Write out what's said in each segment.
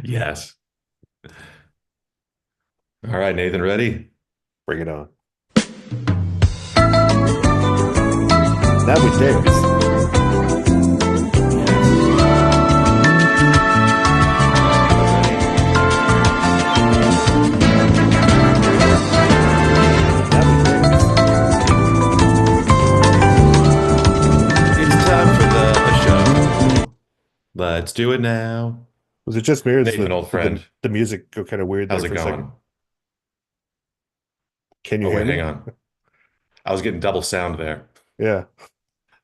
Yes. All right, Nathan, ready? Bring it on. Now we dance. Yes. All right, you ready? Now we dance. It's time for the show. Let's do it now. Was it just me, or Nathan, old did friend, the music go kind of weird there how's it for a second? going? Can you Oh, hear wait, hang me? on. I was getting double sound there. Yeah,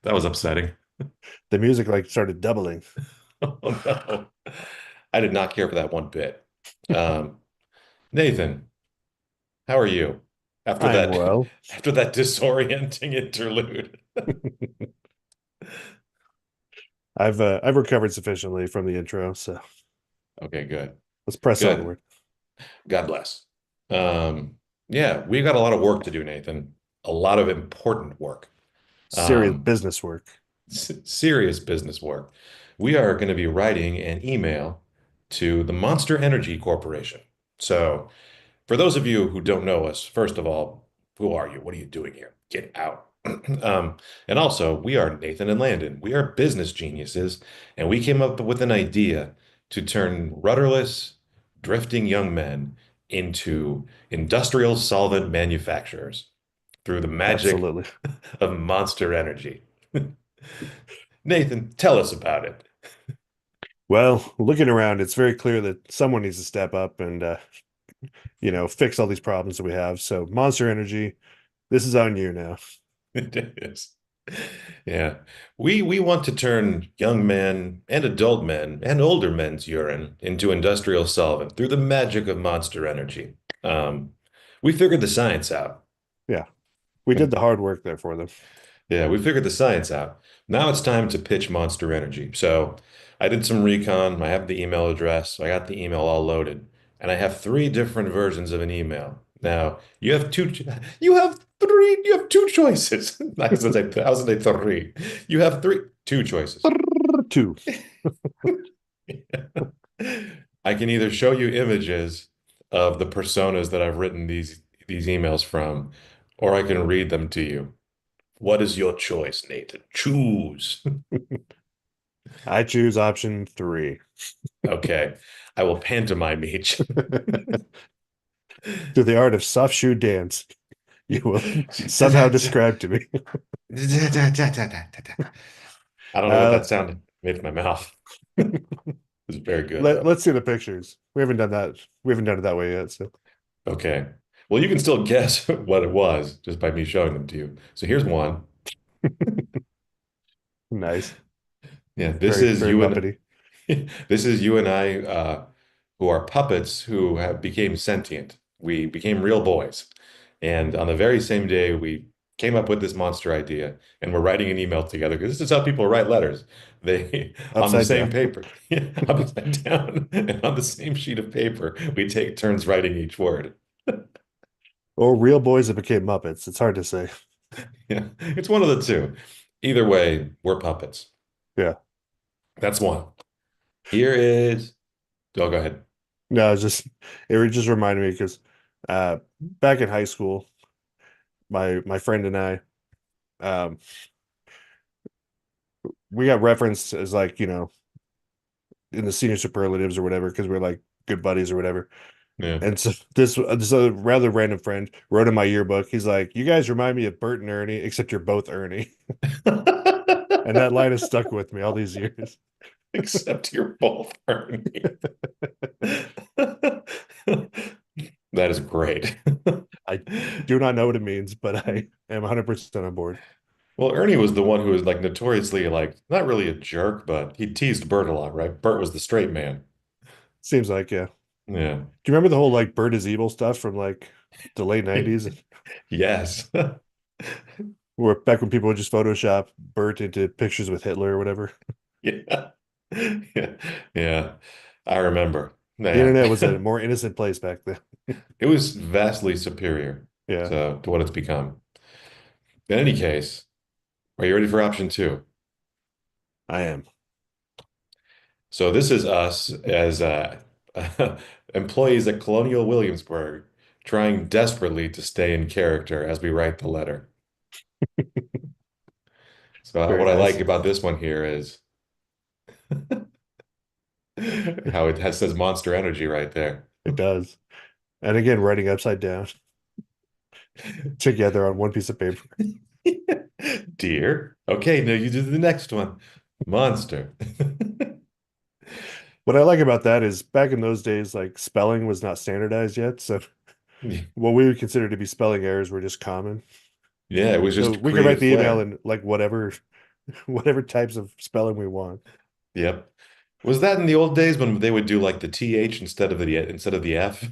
That was upsetting. the music like started doubling. Oh, no. I did not care for that one bit. Um, Nathan, how are you after I'm that well. after that disorienting interlude? I've recovered sufficiently from the intro, so Okay, good. let's press Good. onward. God bless. Um, yeah, we got a lot of work to do, Nathan. A lot of important work. Serious Um, business work. Serious business work. We are going to be writing an email to the Monster Energy Corporation. So, for those of you who don't know us, first of all, who are you? What are you doing here? Get out. Um, and also, we are Nathan and Landon. We are business geniuses, and we came up with an idea to turn rudderless, drifting young men into industrial solvent manufacturers through the magic Absolutely. of Monster Energy. Nathan, tell us about it. Well, looking around, it's very clear that someone needs to step up and fix all these problems that we have. So, Monster Energy, this is on you now. It is. Yeah. We want to turn young men and adult men and older men's urine into industrial solvent through the magic of Monster Energy. Um, we figured the science out. Yeah, we did the hard work there for them. Yeah, we figured the science out. Now it's time to pitch Monster Energy. So I did some recon. I have the email address. I got the email all loaded, and I have three different versions of an email. Now you have two. You have three. You have two choices. I was gonna say three. You have two choices. Two. I can either show you images of the personas that I've written these emails from, or I can read them to you. What is your choice, Nathan? Choose. I choose option three. Okay, I will pantomime each. Through the art of soft shoe dance, you will somehow describe to me. I don't know what Uh, that sound made in my mouth. It's very good though. let's see the pictures. We haven't done that. We haven't done it that way yet. So Okay. Well, you can still guess what it was just by me showing them to you. So here's one. nice. Yeah, Very, very Muppety. this is you and I who are puppets who have became sentient. We became real boys. And on the very same day, we came up with this monster idea and we're writing an email together because this is how people write letters. They, on the Upside same down. paper, upside down, and on the same sheet of paper, we take turns writing each word. Or real boys that became Muppets. It's hard to say. Yeah, it's one of the two. Either way, we're puppets. Yeah. That's one. Here is, oh, go ahead. No, it's just just reminded me because back in high school, my friend and I, um, we got referenced as like, in the senior superlatives or whatever, because we're like good buddies or whatever. Yeah. And so this other rather random friend wrote in my yearbook. He's like, "You guys remind me of Bert and Ernie, except you're both Ernie." And that line has stuck with me all these years. Except you're both Ernie. That is great. I do not know what it means, but I am 100% on board. Well, Ernie was the one who was like notoriously like not really a jerk, but he teased Bert a lot, right? Bert was the straight man. Seems like, yeah. Yeah. Do you remember the whole like Bert is evil stuff from like the late 90s? Yes. Where back when people would just Photoshop Bert into pictures with Hitler or whatever. Yeah. Yeah. Yeah. I remember. The Yeah. internet was a more innocent place back then. It was vastly superior Yeah, to what it's become. In any case, are you ready for option two? I am. So this is us as Employees at Colonial Williamsburg trying desperately to stay in character as we write the letter. So Very what I like nice. about this one here is how it has says Monster Energy right there. It does. And again, writing upside down together on one piece of paper. Dear. Okay, now you do the next one. Monster. What I like about that is back in those days, like spelling was not standardized yet. So what we would consider to be spelling errors were just common. Yeah, it was So just we could write creative the email flair. in like whatever types of spelling we want. Yep. Was that in the old days when they would do like the TH instead of the F?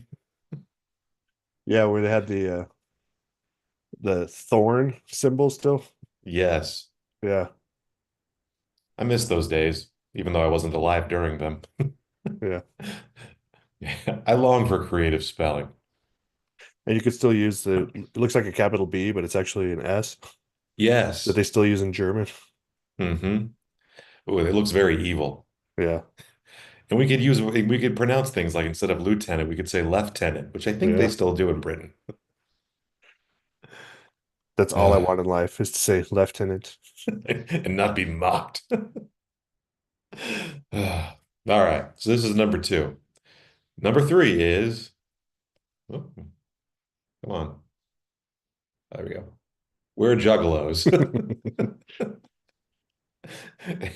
Yeah, where they had the thorn symbol still. Yes. Yeah, I miss those days, even though I wasn't alive during them. yeah. I long for creative spelling. And you could still use it looks like a capital B, but it's actually an S that Yes. they still use in German. Hmm. Ooh, it looks very evil. Yeah, And we could pronounce things like instead of lieutenant, we could say lieutenant, which I think they yeah. still do in Britain. That's all I want in life is to say lieutenant. And not be mocked. All right. So this is number two. Number three is, oh, come on. There we go. We're juggalos.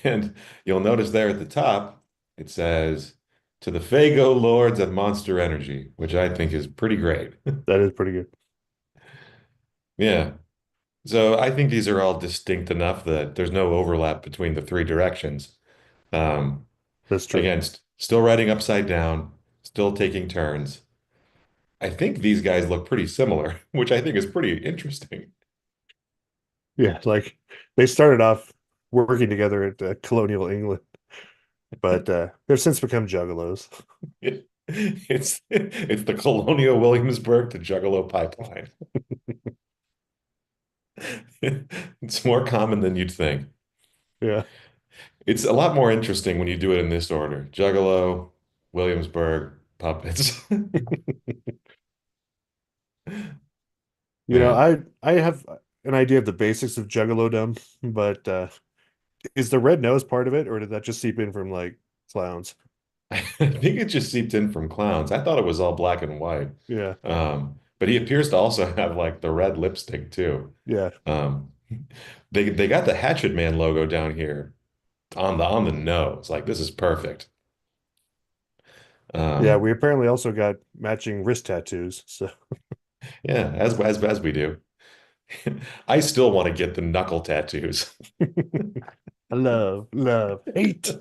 And you'll notice there at the top, it says, to the Fago Lords at Monster Energy, which I think is pretty great. That is pretty good. Yeah. So I think these are all distinct enough that there's no overlap between the three directions. Um, That's true. again, still writing upside down, still taking turns. I think these guys look pretty similar, which I think is pretty interesting. Yeah, like they started off working together at colonial England, but they've since become juggalos. It's the Colonial Williamsburg to Juggalo pipeline. It's more common than you'd think. Yeah. It's a lot more interesting when you do it in this order. Juggalo, Williamsburg, puppets. You know, Yeah. I have an idea of the basics of juggalodom, but is the red nose part of it, or did that just seep in from like clowns? I think it just seeped in from clowns. I thought it was all black and white. Yeah, But he appears to also have like the red lipstick too. yeah, Um, they got the Hatchet Man logo down here on the nose. Like this is perfect. yeah. We Um, apparently also got matching wrist tattoos. So yeah, as we do. I still want to get the knuckle tattoos. love, hate.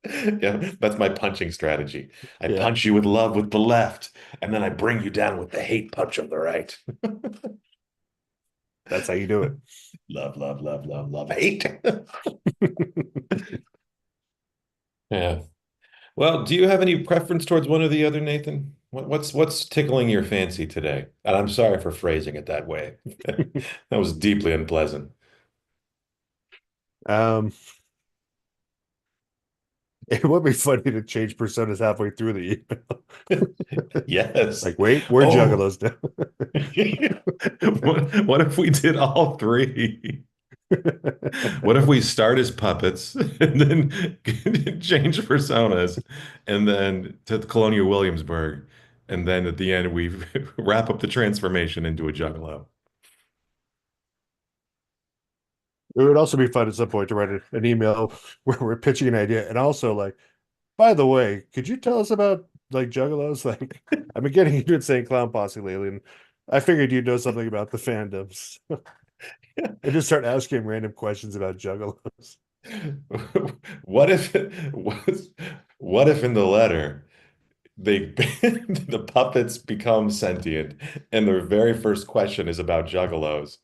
Yeah, that's my punching strategy. I Yeah, punch you with love with the left, and then I bring you down with the hate punch of the right. that's how you do it. Love, love, love, love, love, hate. Yeah. Well, do you have any preference towards one or the other, Nathan? What's tickling your fancy today? And I'm sorry for phrasing it that way. That was deeply unpleasant. Um, it would be funny to change personas halfway through the email. Yes. Like, wait, we're Oh, juggalos now. what if we did all three? What if we start as puppets and then change personas and then to Colonial Williamsburg and then at the end we wrap up the transformation into a juggalo? It would also be fun at some point to write an email where we're pitching an idea, and also like, by the way, could you tell us about like juggalos? Like, I've been getting into insane clown posse lately, and I figured you'd know something about the fandoms. And just start asking random questions about juggalos. What if it was, what if in the letter they the puppets become sentient and their very first question is about juggalos?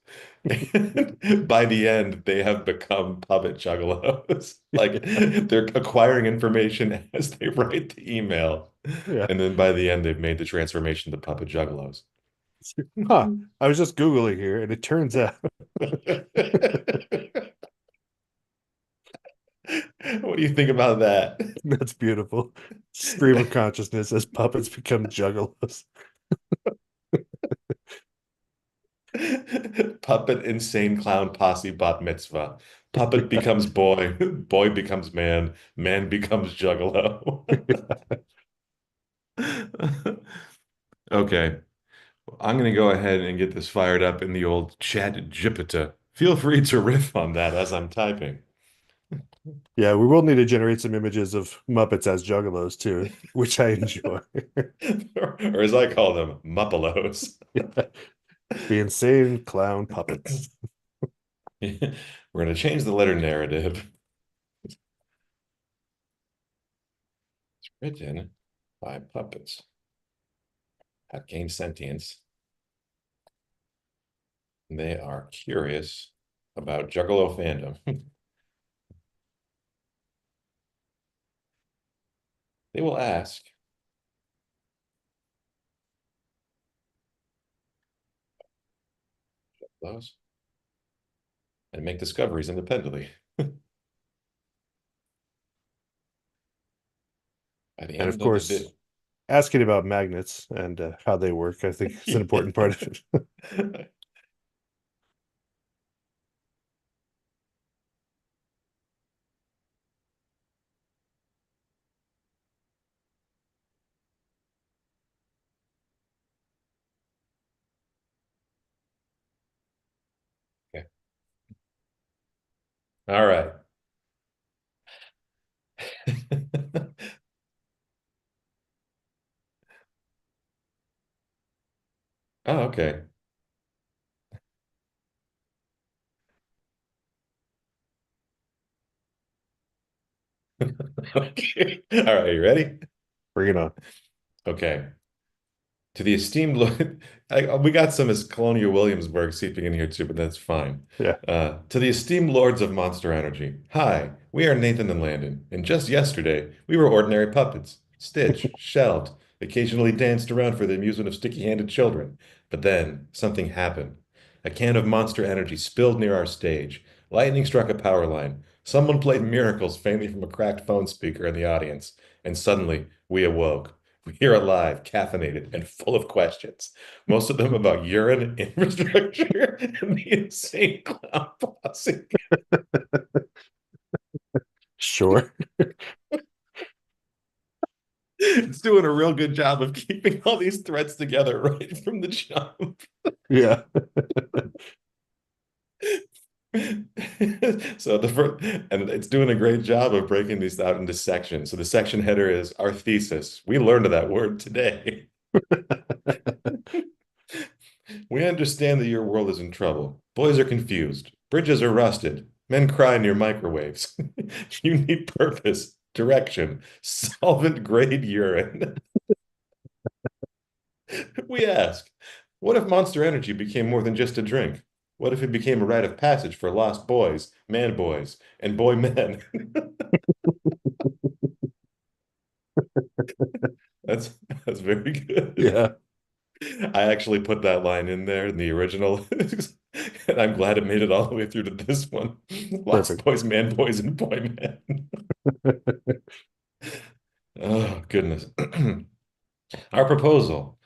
And by the end, they have become puppet juggalos. Like they're acquiring information as they write the email. Yeah. And then by the end, they've made the transformation to puppet juggalos. Huh. I was just Googling here, and it turns out What do you think about that? That's beautiful. Stream of consciousness as puppets become juggalos. Puppet insane clown posse bat mitzvah. Puppet becomes boy, boy becomes man, man becomes juggalo. Okay, I'm gonna go ahead and get this fired up in the old chat Jupiter. Feel free to riff on that as I'm typing. Yeah, we will need to generate some images of Muppets as juggalos too, which I enjoy. Or as I call them, Muppelos. Yeah. The insane clown puppets. We're gonna change the letter narrative. It's written by puppets that gain sentience. They are curious about Juggalo fandom. They will ask those and make discoveries independently. By the And of end of the course, bit. asking about magnets and how they work, I think is an important part of it. Okay. All right. Oh, okay. Okay. All right, you ready? Bring it on. Okay. To the esteemed Lord, we got some as Colonial Williamsburg seeping in here too, but that's fine. Yeah. To the esteemed lords of Monster Energy, hi, we are Nathan and Landon, and just yesterday we were ordinary puppets, stitched, shelved, occasionally danced around for the amusement of sticky-handed children. But then something happened. A can of Monster Energy spilled near our stage. Lightning struck a power line. Someone played Miracles faintly from a cracked phone speaker in the audience, and suddenly we awoke. We're alive, caffeinated, and full of questions. Most of them about urine, infrastructure, and the insane clown posse. Sure. It's doing a real good job of keeping all these threads together right from the jump. Yeah. So the first, and it's doing a great job of breaking these out into sections. So the section header is our thesis. We learned that word today. We understand that your world is in trouble. Boys are confused. Bridges are rusted. Men cry near microwaves. You need purpose, direction, solvent grade urine. We ask, what if Monster Energy became more than just a drink? What if it became a rite of passage for lost boys, and boy men? That's that's very good. Yeah. I actually put that line in there in the original, and I'm glad it made it all the way through to this one. Lost Perfect. boys, and boy men. Oh, goodness. Our proposal,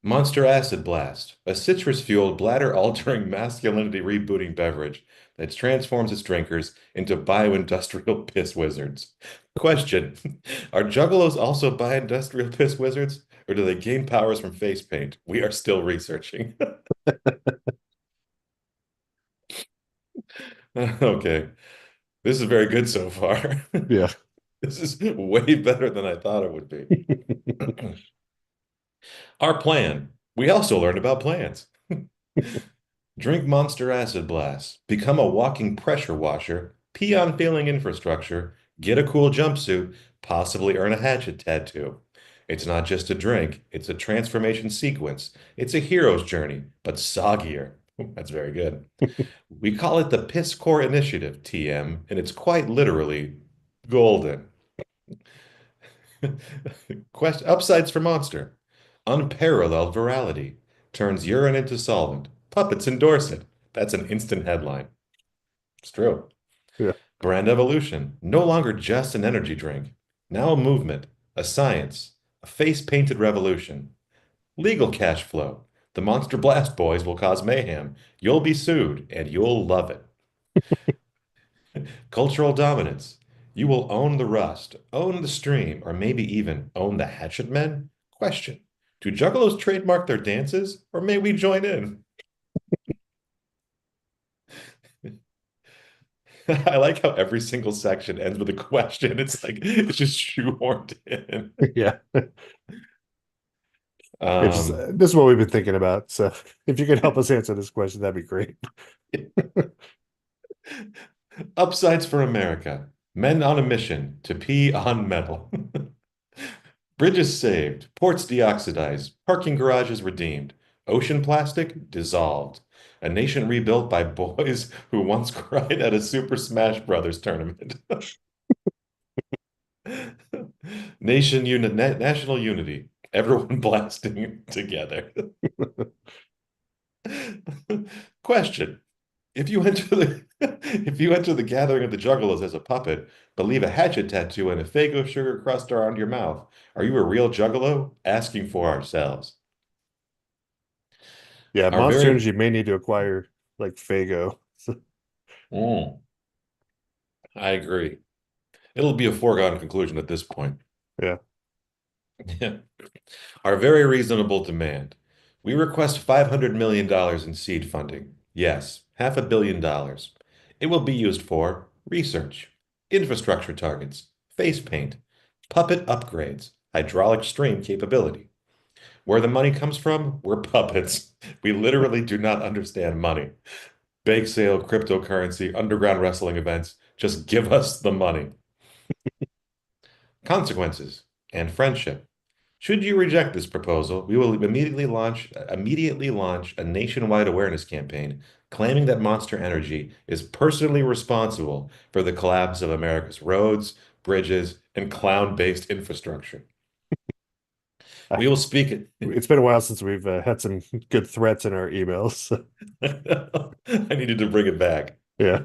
Monster Acid Blast, a citrus-fueled, bladder-altering, masculinity rebooting beverage that transforms its drinkers into bioindustrial piss wizards. Question, are juggalos also bioindustrial piss wizards, or do they gain powers from face paint? We are still researching. Okay, this is very good so far. Yeah. This is way better than I thought it would be. Our plan. We also learned about plants. Drink Monster Acid Blast, become a walking pressure washer, pee on failing infrastructure, get a cool jumpsuit, possibly earn a hatchet tattoo. It's not just a drink, it's a transformation sequence. It's a hero's journey, but soggier. That's very good. We call it the Piss Core Initiative, TM, and it's quite literally golden. Upsides for Monster. Unparalleled virality. Turns urine into solvent. Puppets endorse it. That's an instant headline. It's true. Yeah. Brand evolution, no longer just an energy drink, now a movement, a science, a face-painted revolution. Legal cash flow. The Monster Blast Boys will cause mayhem. You'll be sued, and you'll love it. Cultural dominance. You will own the rust, own the stream, or maybe even own the hatchet men? Question. Do juggalos trademark their dances, or may we join in? I like how every single section ends with a question. It's like it's just shoehorned in. Yeah. It's Um, this is what we've been thinking about. So if you could help us answer this question, that'd be great. Upsides for America. Men on a mission to pee on metal. Bridges saved. Ports deoxidized. Parking garages redeemed. Ocean plastic dissolved. A nation rebuilt by boys who once cried at a Super Smash Brothers tournament. National unity. Everyone blasting together. Question. If you enter the if you enter the gathering of the Juggalos as a puppet, but leave a hatchet tattoo and a Faygo sugar crust around your mouth, are you a real Juggalo? Asking for ourselves. Yeah, Our Monster very Energy may need to acquire like Fago. Mm, I agree. It'll be a foregone conclusion at this point. Yeah. Yeah. Our very reasonable demand. We request $500 million in seed funding. Yes, $500 million. It will be used for research, infrastructure targets, face paint, puppet upgrades, hydraulic stream capability. Where the money comes from, we're puppets. We literally do not understand money. Bake sale, cryptocurrency, underground wrestling events. Just give us the money. Consequences and friendship. Should you reject this proposal, we will immediately launch a nationwide awareness campaign claiming that Monster Energy is personally responsible for the collapse of America's roads, bridges, and cloud-based infrastructure. I, We will speak. it's been a while since we've had some good threats in our emails. I needed to bring it back. Yeah.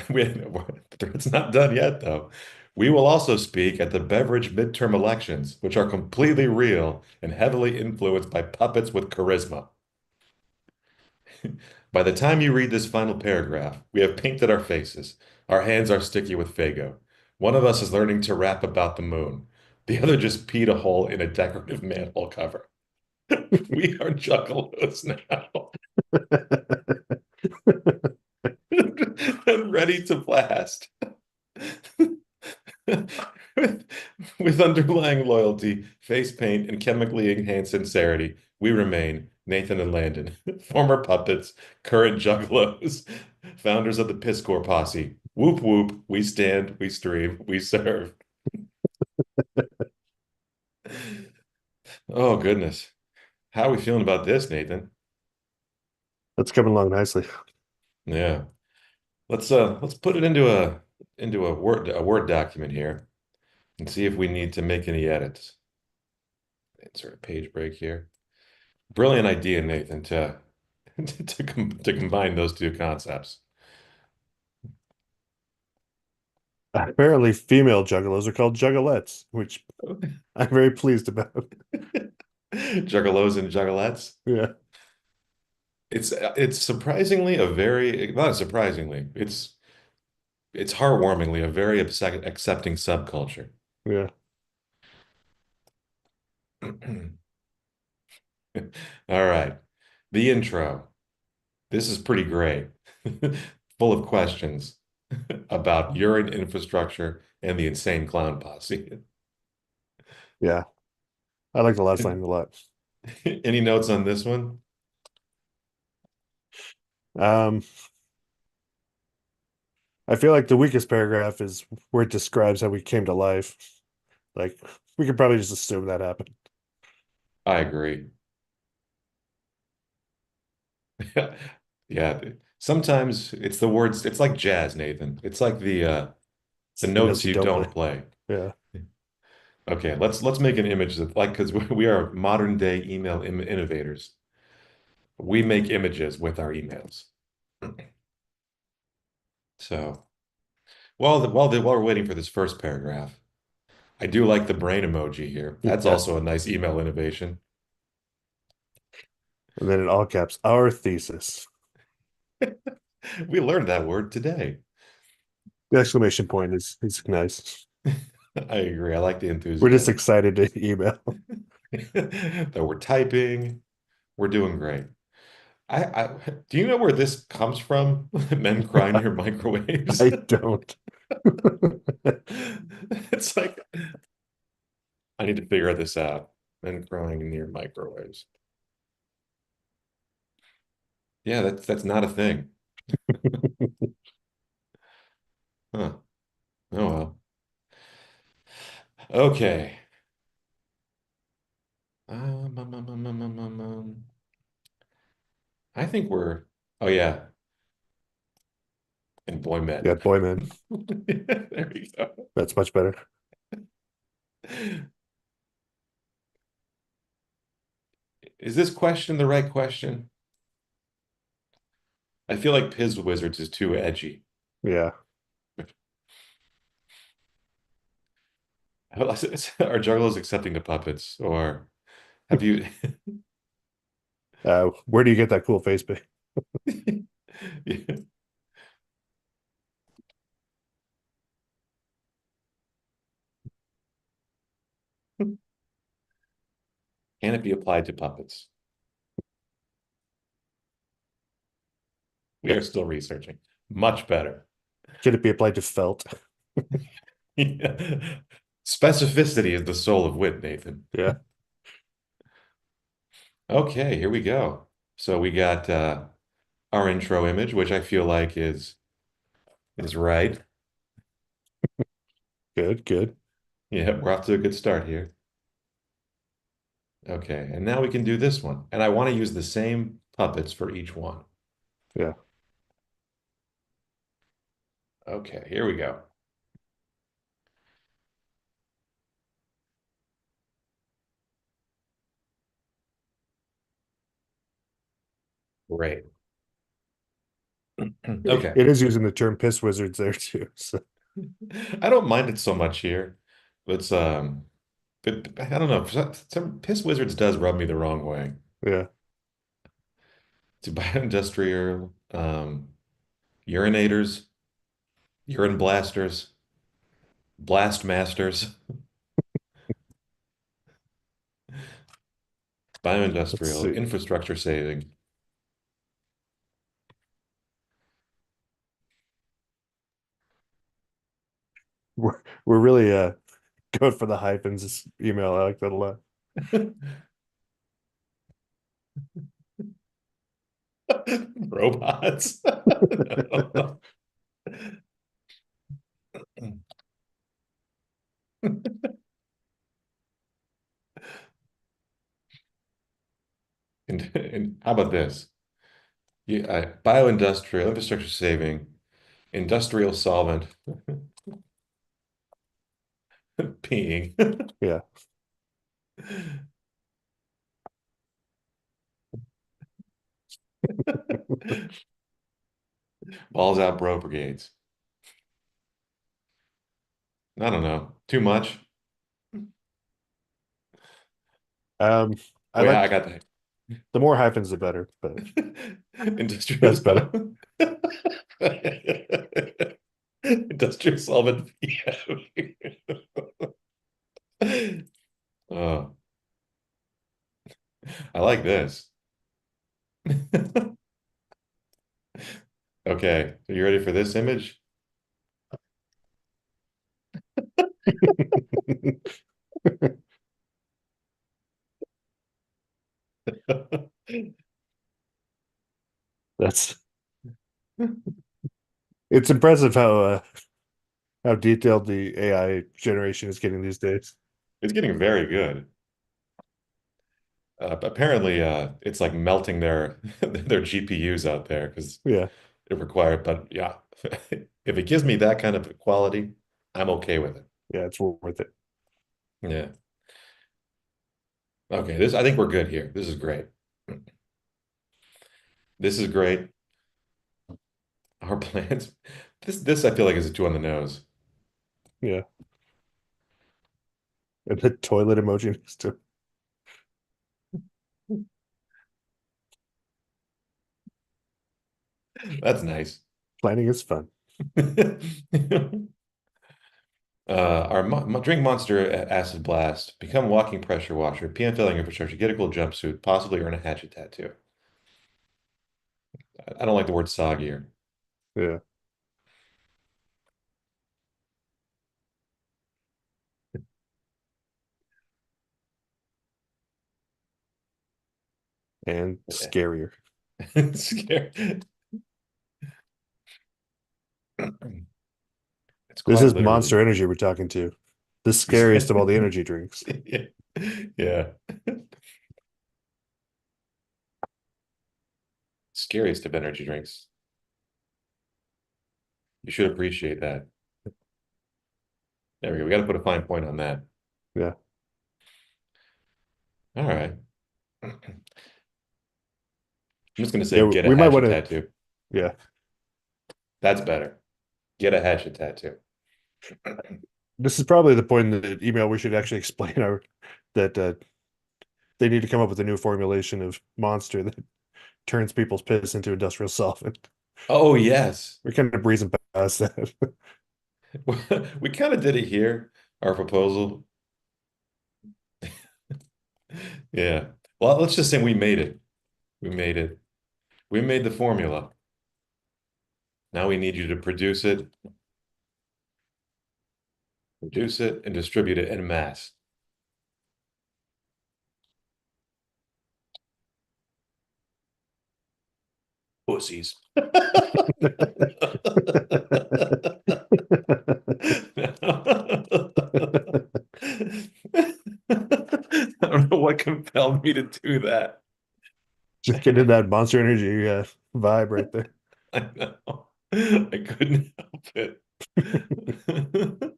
It's not done yet, though. We will also speak at the beverage midterm elections, which are completely real and heavily influenced by puppets with charisma. By the time you read this final paragraph, we have painted our faces. Our hands are sticky with Fago. One of us is learning to rap about the moon. The other just peed a hole in a decorative manhole cover. We are juggalos now. And ready to blast. with, with underlying loyalty, face paint, and chemically enhanced sincerity, we remain Nathan and Landon, former puppets, current juggalos, founders of the Piss Corps posse. Whoop whoop, we stand, we stream, we serve. Oh goodness. How are we feeling about this, Nathan? That's coming along nicely. Yeah. Let's put it into a Word document here and see if we need to make any edits. Insert a page break here. Brilliant idea, Nathan, to to combine those two concepts. Apparently, female juggalos are called juggalettes, which I'm very pleased about. Juggalos and juggalettes. Yeah. It's surprisingly a very not surprisingly. It's heartwarmingly a very accepting subculture. Yeah. All right. The intro. This is pretty great. Full of questions about urine infrastructure and the insane clown posse. Yeah. I like the last line a lot. Any notes on this one? Um, I feel like the weakest paragraph is where it describes how we came to life. Like we could probably just assume that happened. I agree. Yeah. Sometimes it's the words, it's like jazz, Nathan. It's like the The notes notes you you don't play. don't play. Yeah. Okay, let's make an image that like because we are modern day email innovators. We make images with our emails. So while we're waiting for this first paragraph, I do like the brain emoji here. That's Yeah. also a nice email innovation. And then in all caps, our thesis. We learned that word today. The exclamation point is nice. I agree. I like the We're just enthusiasm. excited to email. That we're typing. We're doing great. I do you know where this comes from? Men cry near microwaves. I don't. It's like I need to figure this out. Men crying near microwaves. Yeah, that's not a thing. Huh. Oh well. Okay. I think we're. Oh yeah, and boy met. Yeah, boy, man, There you go. that's much better. Is this question the right question? I feel like Piz Wizards is too edgy. Yeah. Are juggalos accepting the puppets, or have you? Where do you get that cool face paint? Yeah. Can it be applied to puppets? We Yeah. are still researching. Much better. Can it be applied to felt? Yeah. Specificity is the soul of wit, Nathan. Yeah. Okay, here we go. So we got our intro image, which I feel like is right. Good, good. Yeah, we're off to a good start here. Okay, and now we can do this one. And I want to use the same puppets for each one. Yeah. Okay, here we go. Great. Okay. It is using the term piss wizards there too. So I don't mind it so much here. It's but I don't know. Some Piss Wizards does rub me the wrong way. yeah. To bioindustrial urinators, urine blasters, blast masters, Let's bioindustrial see. infrastructure saving. We're really going for the hyphens this email. I like that a lot. Robots. And how about this? Yeah, bioindustrial infrastructure saving, industrial solvent, peeing. Yeah. Balls out bro brigades. I don't know. Too much? Um, I Oh yeah, I like got that. the more hyphens the better, but Industrial that's better. solvent. Industrial solvent. Oh, I like this. Okay, are you ready for this image? That's it's impressive how detailed the AI generation is getting these days. It's getting very good. Apparently, it's like melting their GPUs out there because Yeah, it required. But yeah, if it gives me that kind of quality, I'm okay with it. yeah, it's worth it. Yeah. Okay, this I think we're good here. This is great. This is great. Our plans. This I feel like is a two on the nose. Yeah. And the toilet emoji next to That's nice. planning is fun. Our drink monster acid blast, become walking pressure washer, PM filling infrastructure, get a cool jumpsuit, possibly earn a hatchet tattoo. I don't like the word soggier. Yeah. And scarier. Scared. It's This quite is Monster literally. Energy we're talking to. The scariest of all the energy drinks. Yeah. Yeah. Scariest of energy drinks. You should appreciate that. There we go. We got to put a fine point on that. Yeah. All right. I'm just going to say Yeah, get a we might want hatchet to, tattoo. yeah. That's better. Get a hatchet tattoo. This is probably the point in the email we should actually explain our that they need to come up with a new formulation of Monster that turns people's piss into industrial solvent. Oh, yes. We're kind of breezing past that. We kind of did it here, our proposal. Yeah. Well, let's just say we made it. We made it. We made the formula. Now we need you to produce it, and distribute it en masse. Pussies. I don't know what compelled me to do that. Just getting that Monster Energy vibe right there. I know. I couldn't help it.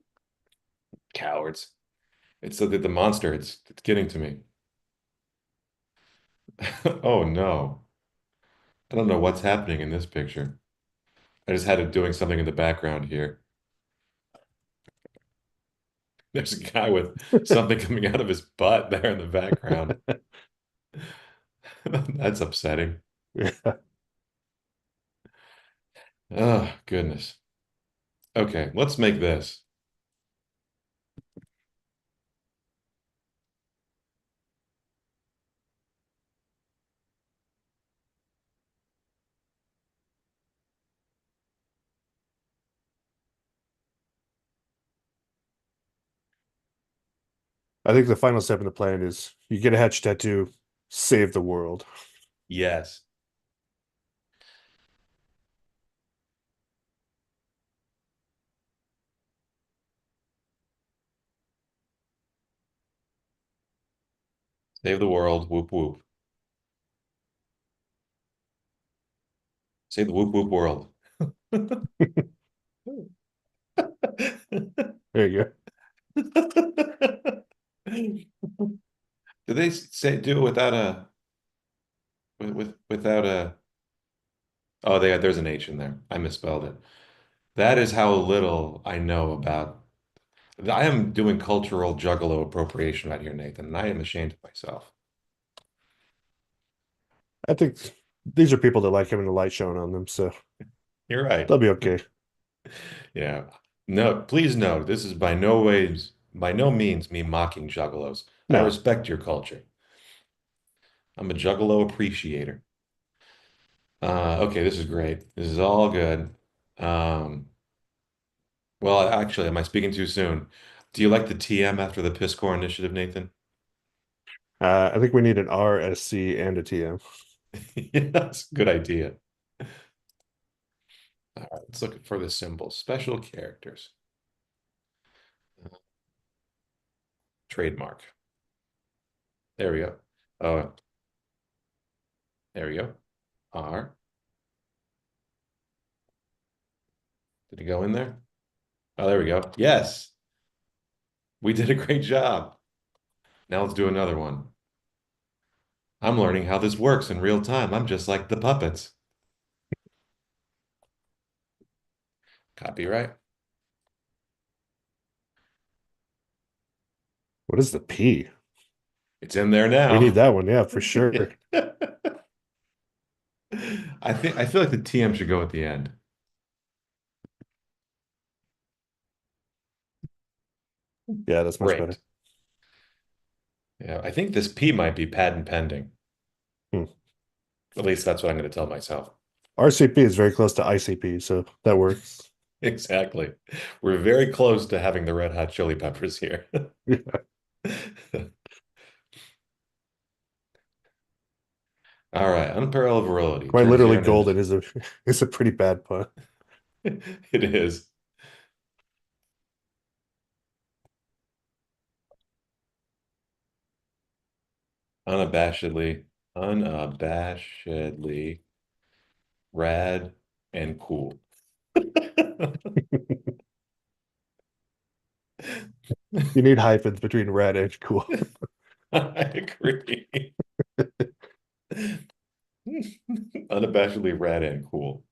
Cowards. It's the monster. It's getting to me. Oh no. I don't know what's happening in this picture. I just had it doing something in the background here. There's a guy with something coming out of his butt there in the background. That's upsetting. Yeah. Oh, goodness. Okay, let's make this. I think the final step in the plan is you get a hatch tattoo, save the world. Yes. Save the world. Whoop whoop. Save the whoop whoop world. There you Do they say do it without a without a oh there's an H in there. I misspelled it. That is how little I know about. I am doing cultural juggalo appropriation right here, Nathan, and I am ashamed of myself. I think these are people that like having the light shown on them, so You're right. they'll be okay. Yeah. No, please note, this is by no means me mocking juggalos. I No, respect your culture. I'm a juggalo appreciator. Okay, this is great. This is all good. Um, well, actually, am I speaking too soon? Do you like the TM after the Piss Corps initiative, Nathan? I think we need an RSC and a TM. Yes, good idea. All right, let's look for the symbols. Special characters. Trademark. There we go. Oh, there we go. R. Did it go in there? Oh, there we go. Yes, we did a great job. Now let's do another one. I'm learning how this works in real time. I'm just like the puppets. Copyright. What is the P? It's in there We need now. that one, yeah, for sure. I feel like the TM should go at the end. Yeah, that's much better. Great. Yeah, I think this P might be patent pending. Hmm. At least that's what I'm going to tell myself. RCP is very close to ICP, so that works. Exactly. We're very close to having the red hot chili peppers here. All right, unparalleled virility Quite turns you literally, into golden is a is a pretty bad pun. it is unabashedly, unabashedly rad and cool. You need hyphens between rad and cool. I agree. Unabashedly rad and cool.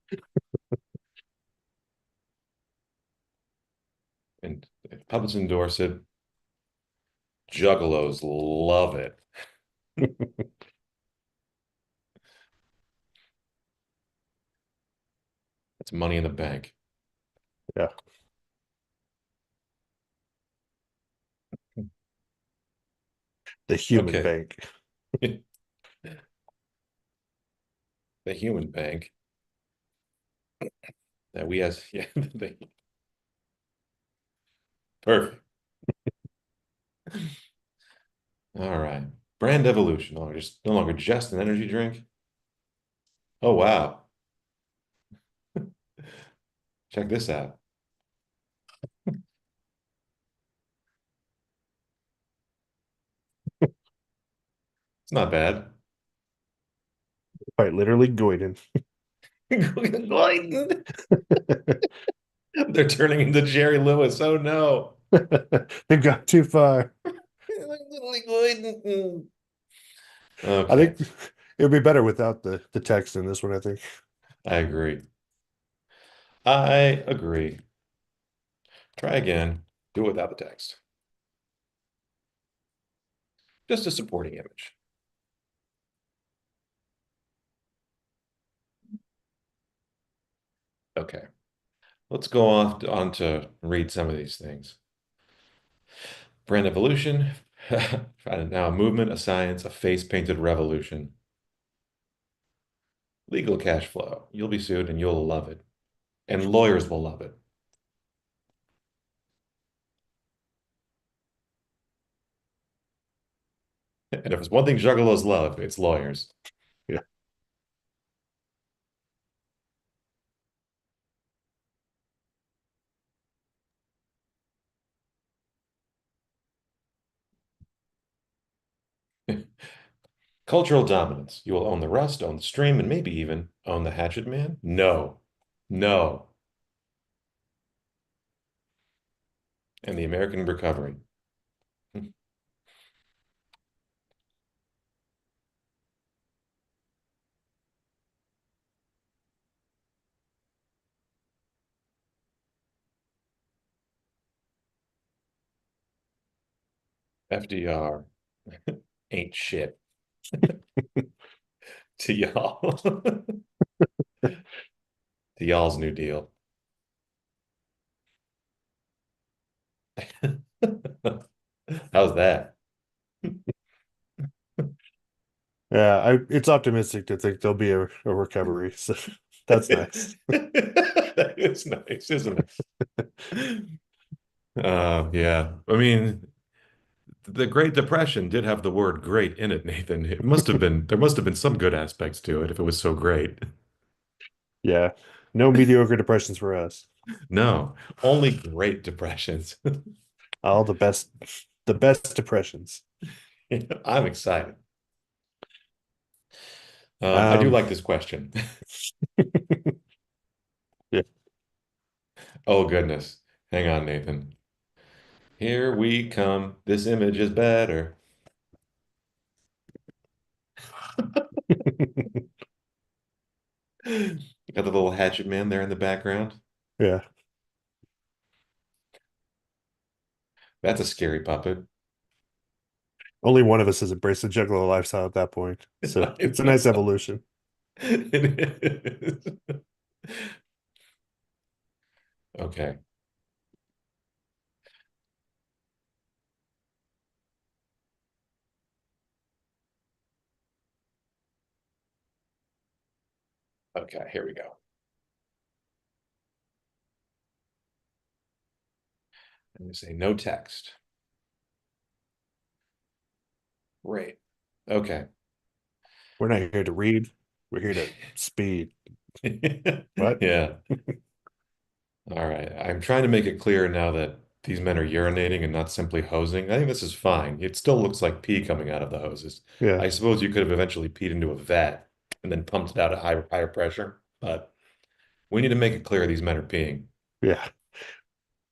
And if puppets endorse it, juggalos love it. It's money in the bank. Yeah, the human Okay. bank. The human bank that we as yeah, perfect. All right. Brand evolution. No longer just an energy drink. Oh wow. Check this out. It's not bad. Quite literally, goiden. They're turning into Jerry Lewis. Oh no. They've gone too far. I Okay, think it would be better without the text in this one, I think. I agree. I agree. Try again. Do it without the text. Just a supporting image. Okay. Let's go on to read some of these things. Brand evolution. Now a movement, a science, a face-painted revolution. Legal cash flow. You'll be sued and you'll love it. And lawyers will love it. And if it's one thing juggalos love, it's lawyers. Yeah. Cultural dominance. You will own the Rust, own the Stream, and maybe even own the Hatchet Man? No. No. And the American Recovery. FDR ain't shit to y'all. To y'all's New Deal. How's that? Yeah, it's optimistic to think there'll be a recovery. So that's nice. That is nice, isn't it? Yeah. I mean, the Great Depression did have the word great in it, Nathan. There must have been some good aspects to it if it was so great. Yeah. No mediocre depressions for us. No, only Great Depressions. All the best depressions. I'm excited. I do Um, like this question. yeah. Oh, goodness. Hang on, Nathan. Here we come. This image is better. Got the little hatchet man there in the background. Yeah. That's a scary puppet. Only one of us has embraced the juggalo lifestyle at that point. So I it's a know. nice evolution. It is. Okay. Okay, here we go. I'm going to say no text. Great. Okay. We're not here to read. We're here to speed. What? Yeah. All right. I'm trying to make it clear now that these men are urinating and not simply hosing. I think this is fine. It still looks like pee coming out of the hoses. Yeah. I suppose you could have eventually peed into a vat and then pumped it out at higher pressure, but we need to make it clear these men are peeing. Yeah.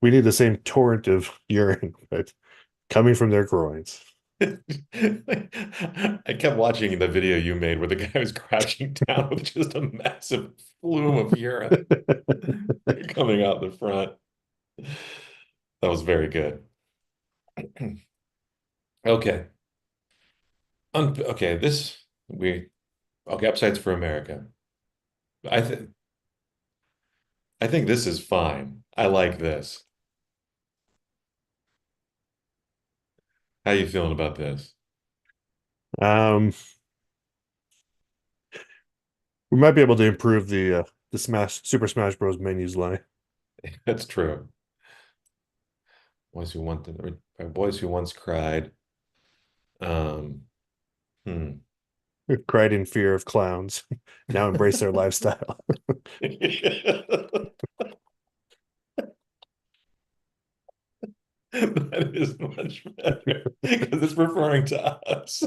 We need the same torrent of urine, but coming from their groins. I kept watching the video you made where the guy was crouching down with just a massive flume of urine coming out the front. That was very good. Okay. Okay, this we okay, upsides for America. I think I think this is fine. I like this. How you feeling about this? Um, we might be able to improve the Smash Super Smash Bros. Menus line. That's true. Boys who want boys who once cried. Um, hmm. Cried in fear of clowns. Now embrace their lifestyle. That is much better because it's referring to us.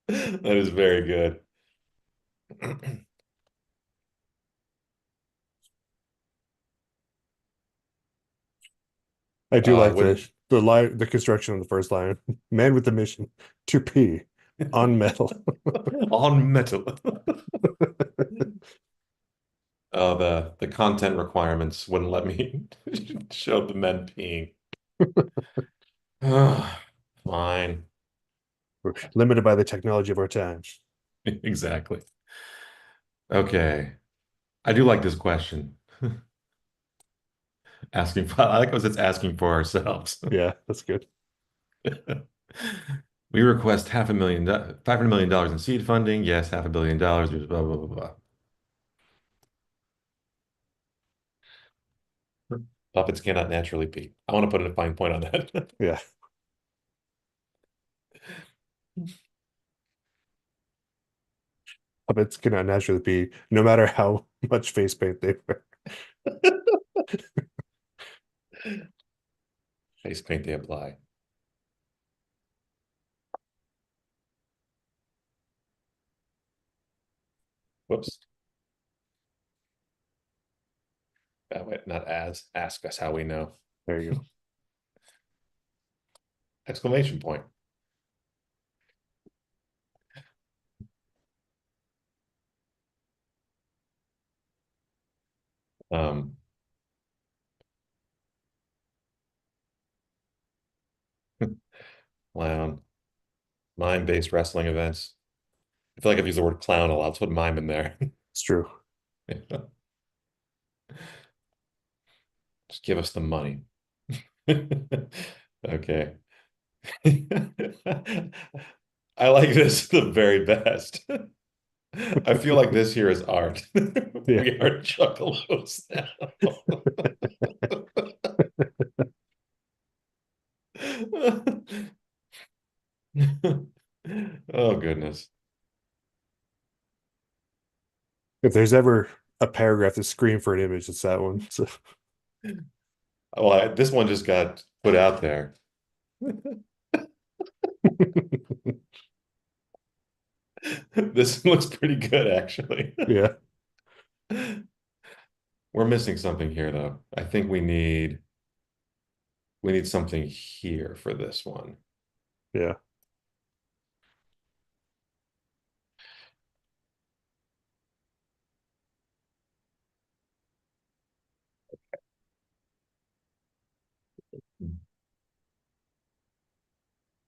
That is very good. I do like When the line, the construction of the first line. Man with the mission to pee on metal. on metal. The content requirements wouldn't let me show the men peeing. Fine. We're limited by the technology of our times. Exactly. Okay. I do like this question. Asking for, I like what it's asking for ourselves. Yeah, that's good. We request $500 million in seed funding. Yes, $500 million. Blah, blah, blah, blah. Puppets cannot naturally pee. I want to put a fine point on that. Yeah. Puppets cannot naturally pee, no matter how much face paint they wear. Face paint they apply. Whoops. Wait, not as. Ask us how we know. There you go. Exclamation point. Um, clown. Mime-based wrestling events. I feel like I've used the word clown a lot. Let's put mime in there. It's true. Just give us the money. Okay. I like this the very best. I feel like this here is art. Yeah. We are juggalos now. Oh goodness. If there's ever a paragraph to scream for an image, it's that one. So Well, this one just got put out there. This looks pretty good, actually. yeah, We're missing something here, though. I think we need something here for this one. yeah.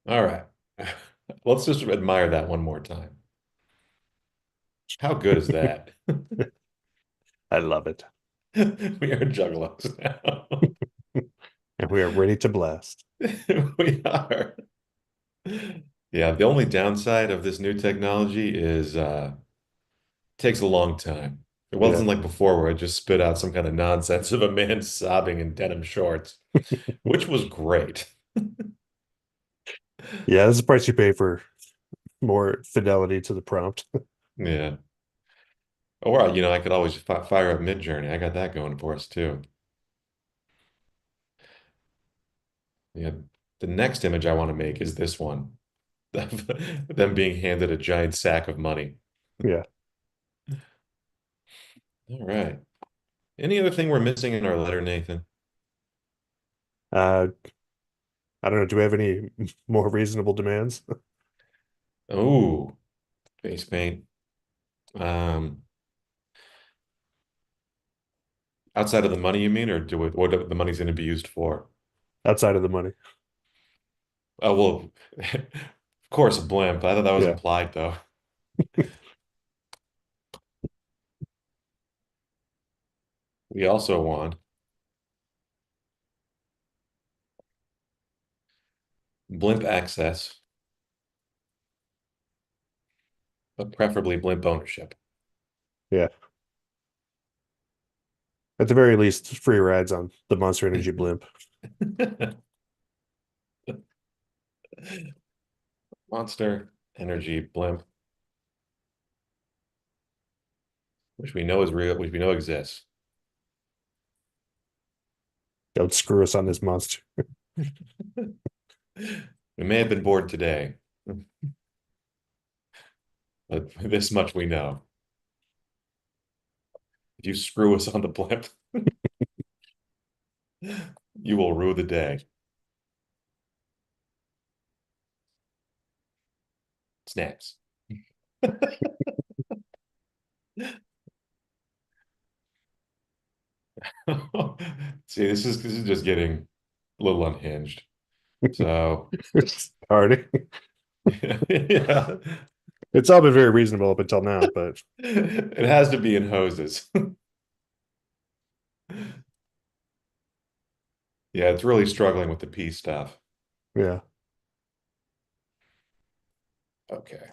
All right. Let's just admire that one more time. How good is that? I love it. We are juggalos now. And we are ready to blast. We are. Yeah, the only downside of this new technology is takes a long time. It Yeah. wasn't like before where I just spit out some kind of nonsense of a man sobbing in denim shorts, which was great. Yeah, this is the price you pay for more fidelity to the prompt. Yeah. Or, I could always fire up Midjourney. I got that going for us too. Yeah. The next image I want to make is this one. Them being handed a giant sack of money. Yeah. All right. Any other thing we're missing in our letter, Nathan? Uh, I don't know. Do we have any more reasonable demands? Oh, face paint. Um, Outside of the money, you mean, or what the money's going to be used for? Outside of the money. Oh, well, of course, a blimp. I thought that was Yeah. implied, though. We also want blimp access, but preferably blimp ownership. Yeah. At the very least, free rides on the Monster Energy blimp. Monster Energy blimp, which we know is real, which we know exists. Don't screw us on this monster. We may have been bored today, but this much we know. If you screw us on the blimp, you will rue the day. Snaps. See, this is just getting a little unhinged. So, It's hard. yeah, It's all been very reasonable up until now, but it has to be in hoses. Yeah, it's really struggling with the P stuff. yeah. Okay,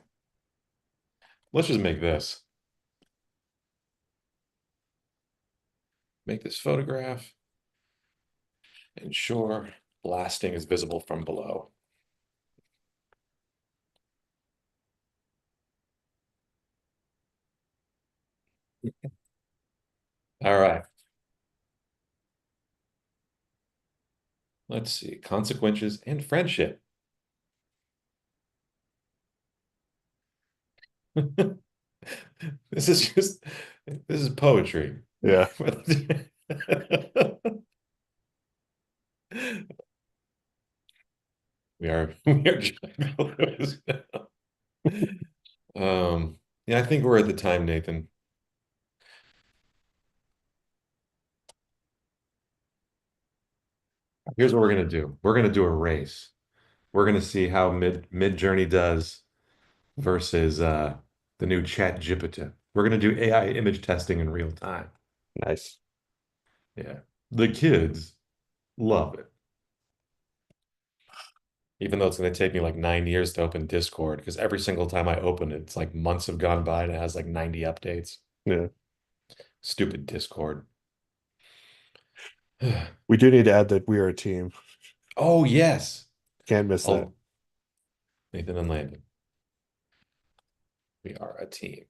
let's just make this. Make this photograph. Ensure blasting is visible from below. All right. Let's see. Consequences and friendship. This is just, this is poetry. Yeah. We are juggalos. Yeah, I think we're at the time, Nathan. Here's what we're gonna do. We're gonna do a race. We're gonna see how mid journey does versus the new Chat GPT. We're gonna do AI image testing in real time. Nice. Yeah. The kids love it. Even though it's gonna take me like 9 years to open Discord, because every single time I open it, it's like months have gone by and it has like 90 updates. Yeah. Stupid Discord. We do need to add that we are a team. Oh yes. Can't miss that. Oh, Nathan and Landon. We are a team.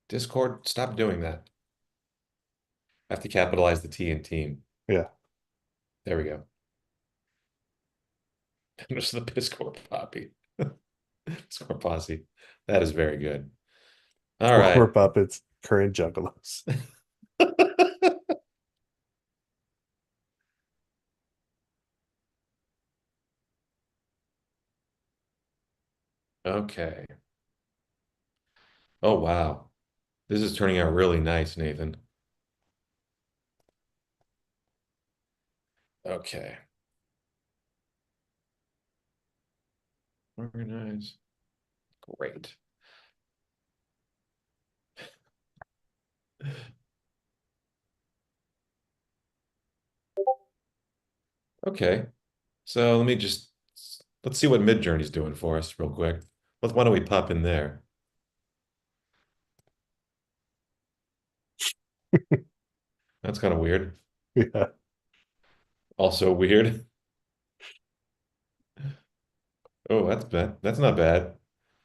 Discord, stop doing that. I have to capitalize the T in team. Yeah. There we go. Just the Discord poppy. Discord posse. That is very good. All Former right. puppets, current juggalos. Okay. Oh, wow. This is turning out really nice, Nathan. Okay. Organize. Great. Okay. So let's see what Midjourney's doing for us real quick. Why don't we pop in there? That's kind of weird. Yeah, Also weird. Oh, that's bad. That's not bad.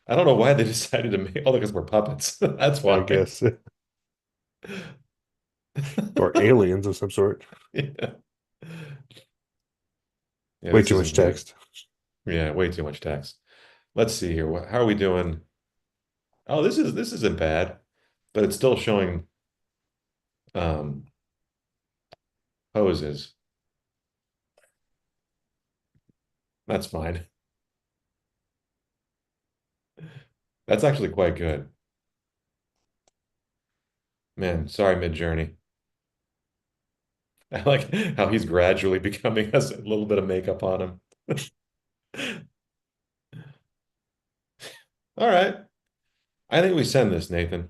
I don't know why they decided to make, oh, because we're puppets. That's I why. guess. Or aliens of some sort. Yeah. Yeah, Way this too much isn't good. text. Yeah, way too much text. Let's see here. How are we doing? Oh, this isn't bad, but it's still showing um poses. That's fine. That's actually quite good. Man, sorry, Midjourney. I like how he's gradually becoming has a little bit of makeup on him. All right. I think we send this, Nathan.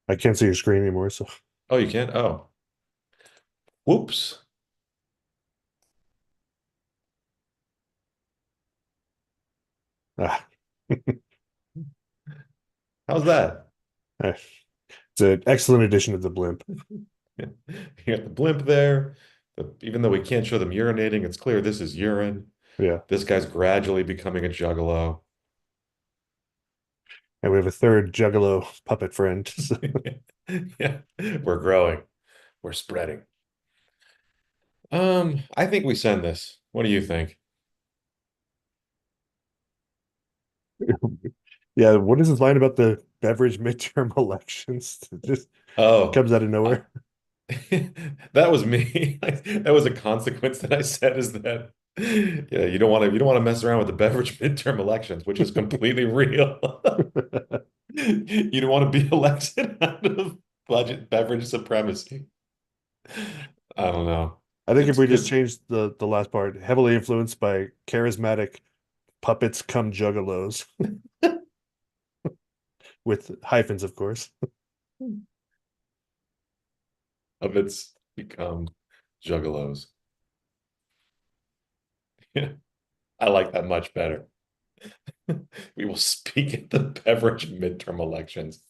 I can't see your screen anymore, so Oh, you can't? Oh, whoops. ah. How's that? It's an excellent addition to the blimp. You got the blimp there. Even though we can't show them urinating, it's clear this is urine. Yeah. This guy's gradually becoming a juggalo. And we have a third Juggalo puppet friend. So Yeah, we're growing. We're spreading. I think we send this. What do you think? yeah, what is this line about the beverage midterm elections? It just Oh, comes out of I- nowhere. that was me. That was a consequence that I said is that yeah, you don't want to mess around with the beverage midterm elections, which is completely real. You don't want to be elected out of budget beverage supremacy. I don't know. I think if we just It's change the last part, heavily influenced by charismatic puppets come juggalos with hyphens, of course. of it's become juggalos. Yeah, I like that much better. We will speak at the beverage midterm elections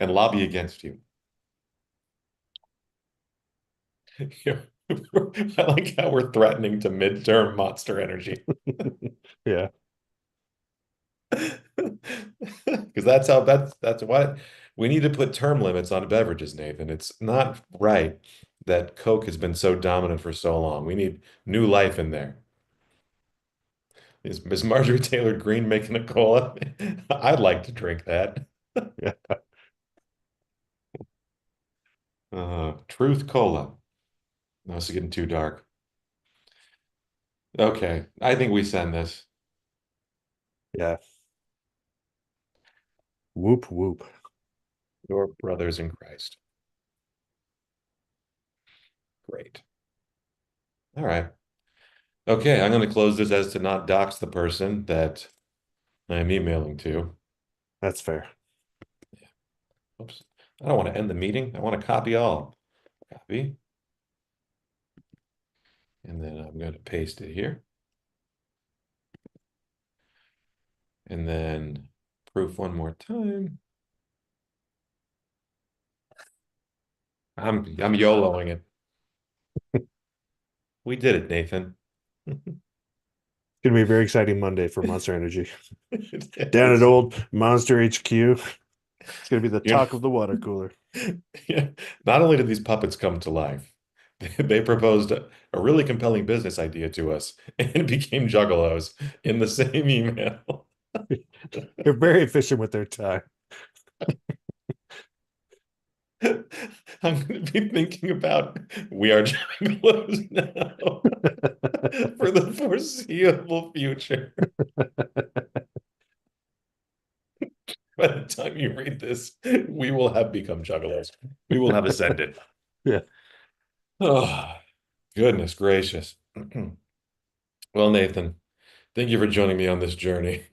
and lobby against you. Yeah. I like how we're threatening to midterm Monster Energy. Yeah, Because that's why we need to put term limits on beverages, Nathan. It's not right that Coke has been so dominant for so long. We need new life in there. Is Marjorie Taylor Greene making a cola? I'd like to drink that. yeah. Truth Cola. No, this is getting too dark. Okay, I think we send this. Yeah. Whoop whoop. Your brothers in Christ. Great. All right. Okay, I'm going to close this as to not dox the person that I'm emailing to. That's fair. Oops. I don't want to end the meeting. I want to copy all. Copy. And then I'm going to paste it here. And then proof one more time. I'm YOLOing it. We did it, Nathan. It's gonna be a very exciting Monday for Monster Energy. It Down at is. old Monster HQ. It's gonna be the You talk of the water cooler. know, yeah. Not only did these puppets come to life, they proposed a really compelling business idea to us and became juggalos in the same email. They're very efficient with their time. I'm going to be thinking about we are juggalos now for the foreseeable future. By the time you read this, we will have become juggalos. We will have ascended. Yeah. Oh, goodness gracious. Well, Nathan, thank you for joining me on this journey.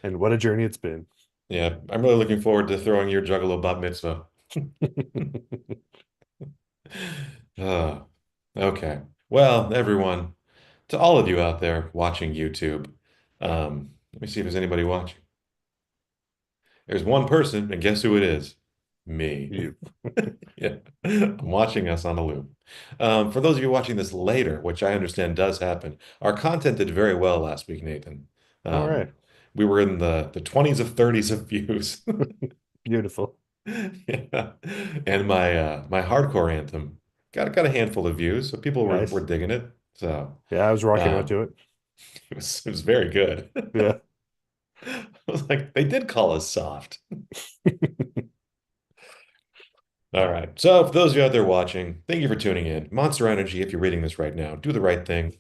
And what a journey it's been. Yeah, I'm really looking forward to throwing your Juggalo bat mitzvah. Ah, okay. Well, everyone, to all of you out there watching YouTube, let me see if there's anybody watching. There's one person, and guess who it is? Me. You. Yeah, I'm watching us on a loop. For those of you watching this later, which I understand does happen, our content did very well last week, Nathan. All Um, right. we were in the 20s of 30s of views. Beautiful. Yeah. And my hardcore anthem got a handful of views, so people were Nice. digging it. So Yeah, I was rocking out um, to it. it was very good. Yeah. I was like, they did call us soft. All right. So for those of you out there watching, thank you for tuning in. Monster Energy, if you're reading this right now, do the right thing.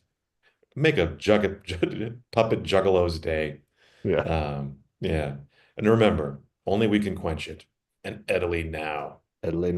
Make a puppet juggalo's day. Yeah. Yeah. And remember, only we can quench it. And Italy now. Adelaide